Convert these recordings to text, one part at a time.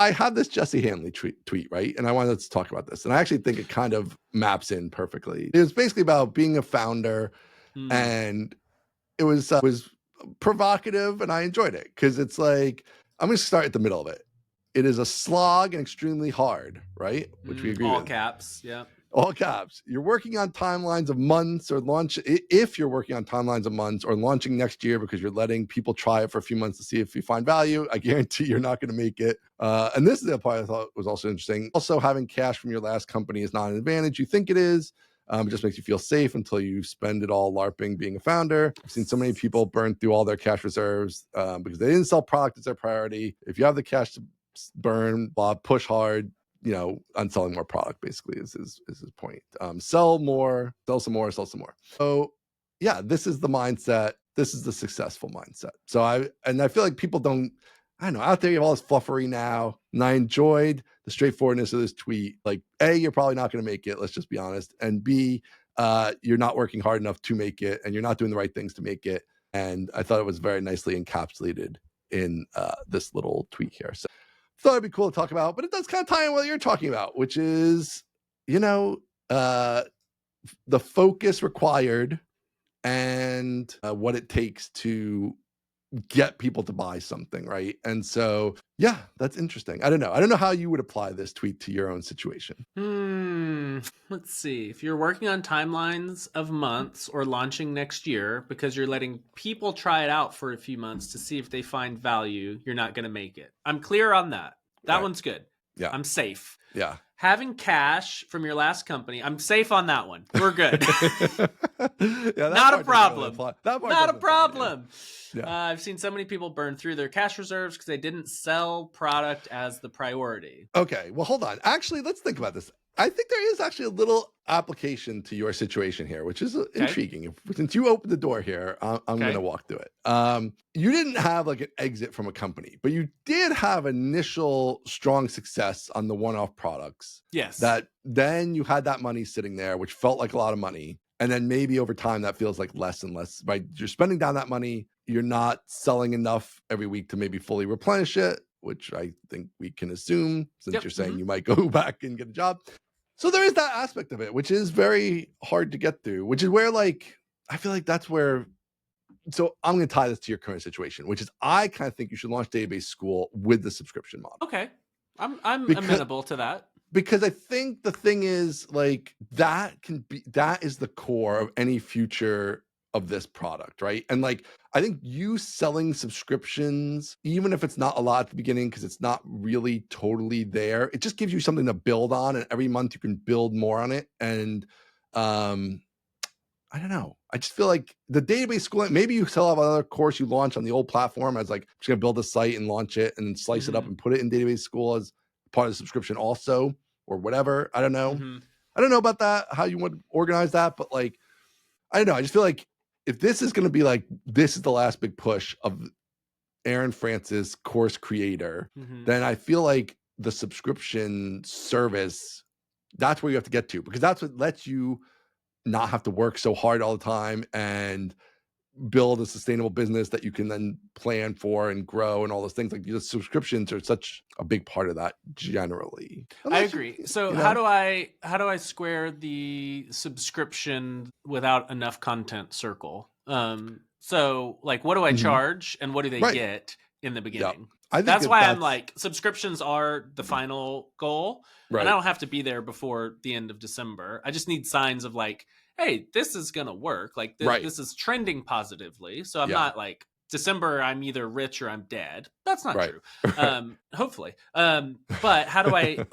I had this Jesse Hanley tweet, right? And I wanted to talk about this. And I actually think it kind of maps in perfectly. It was basically about being a founder, and it was provocative, and I enjoyed it because it's like, I'm going to start at the middle of it. It is a slog and extremely hard, right? Which we agree all with. caps, yeah. All caps. You're working on timelines of months or if you're working on timelines of months or launching next year because you're letting people try it for a few months to see if you find value, I guarantee you're not going to make it. And this is the part I thought was also interesting. Also, having cash from your last company is not an advantage you think it is. It just makes you feel safe until you spend it all LARPing being a founder. I've seen so many people burn through all their cash reserves because they didn't sell product as their priority. If you have the cash to burn, push hard, on selling more product basically is his point. Sell more, sell some more, sell some more. So yeah, this is the mindset. This is the successful mindset. So I feel like people don't, I don't know, out there you have all this fluffery now, and I enjoyed the straightforwardness of this tweet. Like, A, you're probably not going to make it, let's just be honest. And B, you're not working hard enough to make it, and you're not doing the right things to make it. And I thought it was very nicely encapsulated in this little tweet here. So thought it'd be cool to talk about, but it does kind of tie in what you're talking about, which is, the focus required and what it takes to get people to buy something, right? And so, yeah, that's interesting. I don't know how you would apply this tweet to your own situation. Let's see. If you're working on timelines of months or launching next year because you're letting people try it out for a few months to see if they find value, you're not going to make it. I'm clear on that. That one's good. Yeah. I'm safe. Yeah. Having cash from your last company, I'm safe on that one. We're good. Not a problem. Not a problem. Yeah. I've seen so many people burn through their cash reserves because they didn't sell product as the priority. Okay. Well, hold on. Actually, let's think about this. I think there is actually a little application to your situation here, which is intriguing. Since you opened the door here, I'm going to walk through it. You didn't have like an exit from a company, but you did have initial strong success on the one-off products. Yes. That then you had that money sitting there, which felt like a lot of money. And then maybe over time that feels like less and less, right? You're spending down that money. You're not selling enough every week to maybe fully replenish it, which I think we can assume since you're saying you might go back and get a job. So there is that aspect of it, which is very hard to get through, which is where I feel like that's where, so I'm going to tie this to your current situation, which is I kind of think you should launch Database School with the subscription model. Okay. I'm amenable to that. Because I think the thing is that is the core of any future of this product, right? And I think you selling subscriptions, even if it's not a lot at the beginning because it's not really totally there, it just gives you something to build on, and every month you can build more on it. And I don't know. I just feel like the Database School, maybe you still have another course you launch on the old platform as I'm just gonna build a site and launch it and slice it up and put it in Database School as part of the subscription also, or whatever. I don't know. I don't know about that, how you would organize that, but I don't know. I just feel like if this is going to be this is the last big push of Aaron Francis, course creator, then I feel like the subscription service, that's where you have to get to, because that's what lets you not have to work so hard all the time and build a sustainable business that you can then plan for and grow and all those things. The subscriptions are such a big part of that generally. I agree. So how do I square the subscription without enough content circle? So what do I charge and what do they get in the beginning? Yeah. That's why I'm subscriptions are the final goal. Right. And I don't have to be there before the end of December. I just need signs of hey, this is going to work. This is trending positively. So I'm not December, I'm either rich or I'm dead. That's not true. Hopefully. But how do I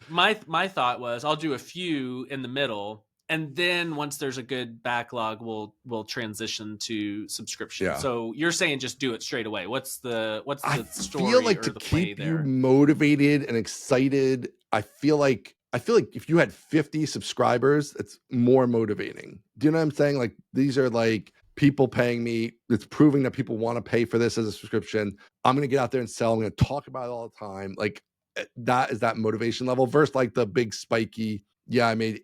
my thought was I'll do a few in the middle. And then once there's a good backlog, we'll transition to subscription. Yeah. So you're saying just do it straight away. What's the story? I feel like to keep you motivated and excited, I feel like if you had 50 subscribers, it's more motivating. Do you know what I'm saying? These are people paying me. It's proving that people want to pay for this as a subscription. I'm going to get out there and sell. I'm going to talk about it all the time. That is that motivation level versus the big spiky, I made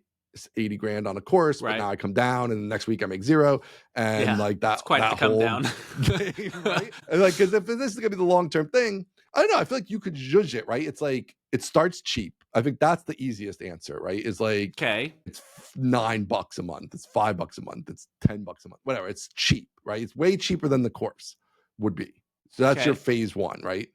80 grand on a course, but now I come down and the next week I make 0. And that's quite that the come whole down. game, right? And because if this is going to be the long-term thing, I don't know. I feel like you could judge it, right? It's like it starts cheap. I think that's the easiest answer, right? Is like, okay, it's $9 a month, it's $5 a month, it's $10 a month, whatever. It's cheap, right? It's way cheaper than the course would be. So that's your phase one, right?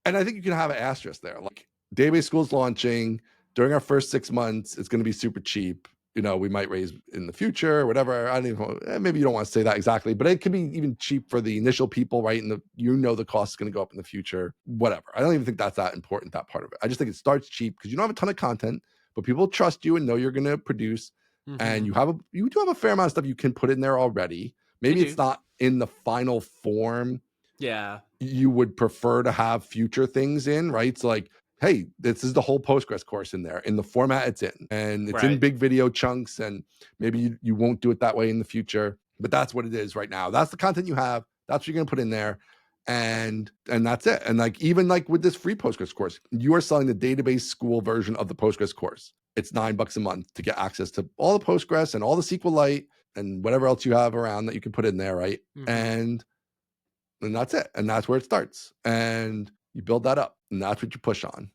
And I think you can have an asterisk there. Like, database school's launching during our first 6 months. It's going to be super cheap. You know, we might raise in the future or whatever. I don't even, maybe you don't want to say that exactly, but it could be even cheap for the initial people, right? And the cost is going to go up in the future, whatever. I don't even think that's that important, that part of it. I just think it starts cheap because you don't have a ton of content, but people trust you and know you're going to produce. And you do have a fair amount of stuff you can put in there already. Maybe it's not in the final form. Yeah. You would prefer to have future things in, right? So like, hey, this is the whole Postgres course in there in the format it's in, and it's in big video chunks, and maybe you won't do it that way in the future, but that's what it is right now. That's the content you have. That's what you're going to put in there. And that's it. And like, even like with this free Postgres course, you are selling the database school version of the Postgres course. It's $9 a month to get access to all the Postgres and all the SQLite and whatever else you have around that you can put in there, right? And that's it. And that's where it starts. And you build that up, and that's what you push on.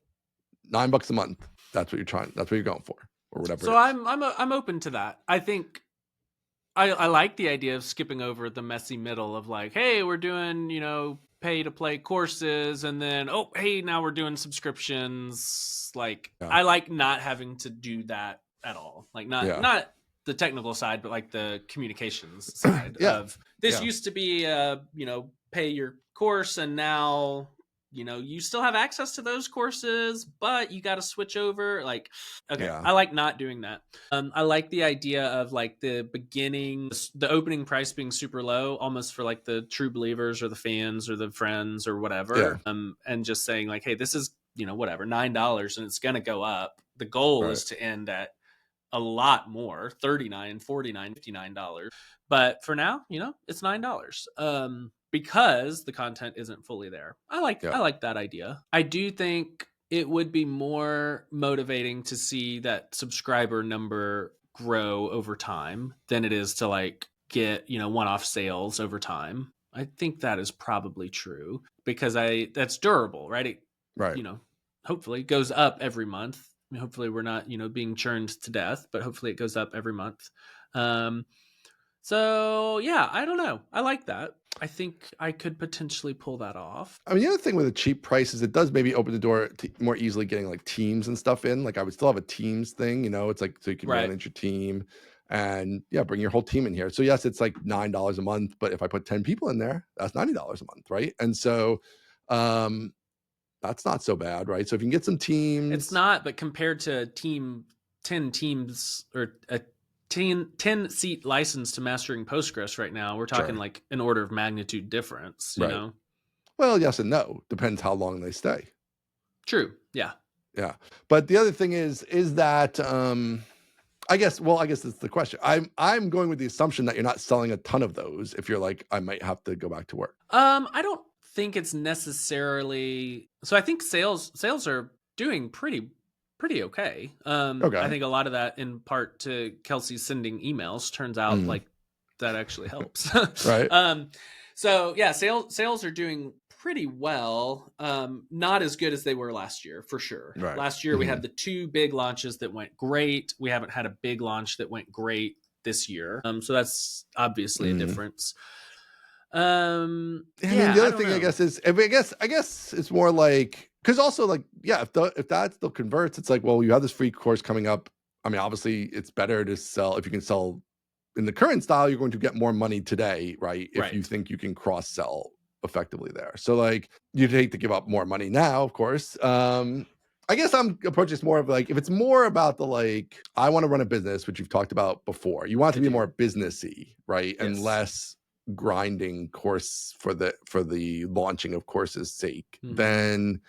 $9 a month. That's what you're going for, or whatever. So I'm open to that. I think I like the idea of skipping over the messy middle of like, hey, we're doing, pay to play courses, and then, oh, hey, now we're doing subscriptions. Like, I like not having to do that at all. Like, not the technical side, but like the communications side of this used to be pay your course, and now you still have access to those courses, but you got to switch over. Like, okay, I like not doing that. I like the idea of like the beginning, the opening price being super low, almost for like the true believers or the fans or the friends or whatever. And just saying like, hey, this is, whatever, $9 and it's going to go up. The goal is to end at a lot more, $39, $49, $59. But for now, it's $9. Because the content isn't fully there. I like that idea. I do think it would be more motivating to see that subscriber number grow over time than it is to like get, one-off sales over time. I think that is probably true because that's durable, right? Hopefully goes up every month. I mean, hopefully we're not, being churned to death, but hopefully it goes up every month. So yeah, I don't know. I like that. I think I could potentially pull that off. I mean, the other thing with a cheap price is it does maybe open the door to more easily getting like teams and stuff in. Like, I would still have a teams thing, it's like, so you can manage your team and bring your whole team in here. So yes, it's like $9 a month, but if I put 10 people in there, that's $90 a month, right? And so that's not so bad, right? So if you can get some teams. It's not, but compared to 10 teams or a 10 seat license to Mastering Postgres right now, we're talking like an order of magnitude difference, you know? Well, yes and no. Depends how long they stay. True. Yeah. Yeah. But the other thing is that I guess that's the question. I'm going with the assumption that you're not selling a ton of those if you're like, I might have to go back to work. I don't think it's necessarily, so I think sales are doing pretty okay. I think a lot of that in part to Kelsey sending emails turns out like that actually helps. Right. So yeah, sales are doing pretty well. Not as good as they were last year, for sure. Right. Last year we had the 2 big launches that went great. We haven't had a big launch that went great this year. So that's obviously a difference. I mean, the other thing I guess is, I guess it's more like, because also like, if that still converts, it's like, well, you have this free course coming up. I mean, obviously it's better to sell if you can sell in the current style. You're going to get more money today, right? If you think you can cross sell effectively there. So like, you'd hate to give up more money now, of course. I guess I'm approaching this more of like, if it's more about the like, I want to run a business, which you've talked about before. You want it to be more businessy, right? And less grinding course for the launching of courses sake, then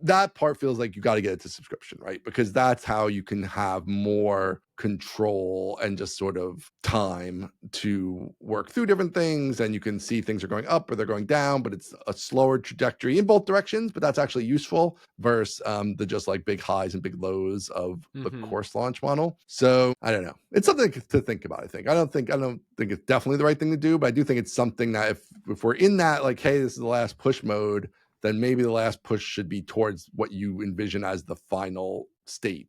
that part feels like you got to get it to subscription, right? Because that's how you can have more control and just sort of time to work through different things. And you can see things are going up or they're going down, but it's a slower trajectory in both directions, but that's actually useful versus the just like big highs and big lows of the course launch model. So I don't know. It's something to think about, I think. I don't think it's definitely the right thing to do, but I do think it's something that if we're in that, like, hey, this is the last push mode, then maybe the last push should be towards what you envision as the final state.